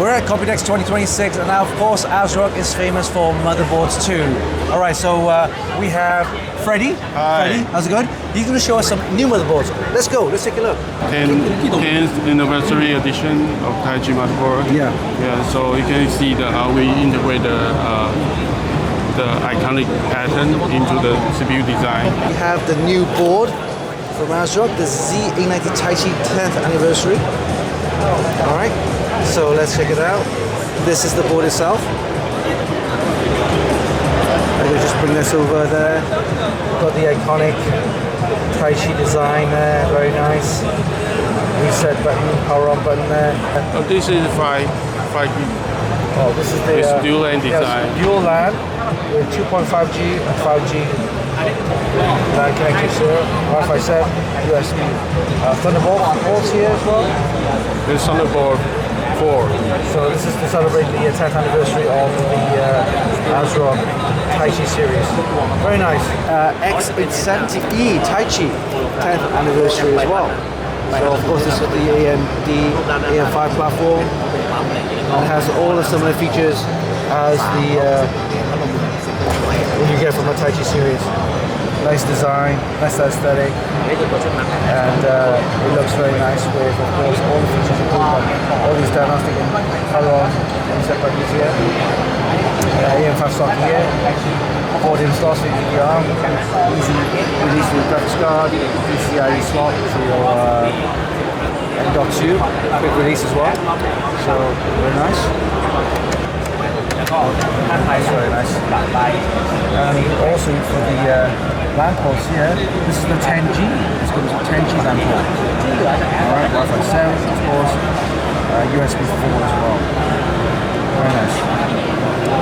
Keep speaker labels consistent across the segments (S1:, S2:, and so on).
S1: We're at Computex 2026, and now, of course, ASRock is famous for motherboards too. All right, so we have Freddie.
S2: Hi.
S1: Freddie, how's it going? He's going to show us some new motherboards. Let's go. Let's take a look.
S2: 10th anniversary edition of Taichi motherboard.
S1: Yeah.
S2: Yeah. So you can see that we integrate the iconic pattern into the CPU design.
S1: We have the new board from ASRock, the Z890 Taichi 10th anniversary. All right, so let's check it out. This is the board itself. I'm going to just bring this over there. Got the iconic Taichi design there, very nice. Reset button, power on button there.
S2: This is 5 gig.
S1: Oh, this is the
S2: It's dual LAN design.
S1: Yes, dual LAN with 2.5G and 5G LAN connectors here, Wi-Fi 7, USB. Thunderbolt ports here as well.
S2: There's Thunderbolt 4.
S1: So this is to celebrate the 10th anniversary of the ASRock Taichi Series. Very nice. X870E Taichi 10th anniversary as well. So of course this is the AMD AM5 platform. It has all the similar features as the what you get from a Taichi Series. Nice design, nice aesthetic, and it looks very nice with, of course, all the features included, all these diagnostic and color reset buttons here. AM5 slot here, 14 slots for DDR, easy release to your graphics card, PCIe slot to your M.2, quick release as well. So very nice. That's very nice. And also for the LAN ports here, this is the 10G. It's got a 10G LAN port. Alright, Wi-Fi 7, of course, USB 4 as well. Very nice.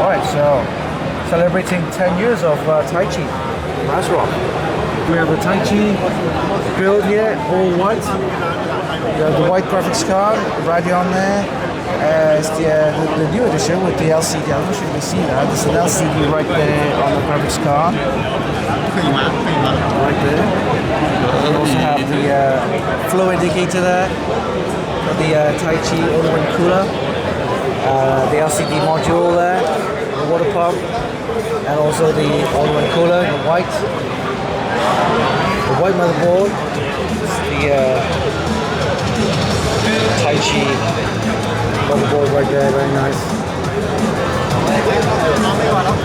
S1: Alright, so celebrating 10 years of Taichi ASRock. We have the Taichi build here, all white. You have the white graphics card, Radeon there. It's the new edition with the LCD. I'm not sure if you can see that. There's an LCD right there on the graphics card. Right there. We also have the flow indicator there. The Taichi all-in-one cooler. The LCD module there. The water pump. And also the all-in-one cooler in white. The white motherboard. The Taichi motherboard right there, very nice.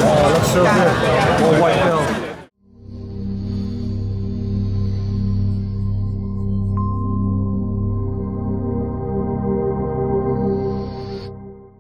S1: Oh, looks so good. All white build.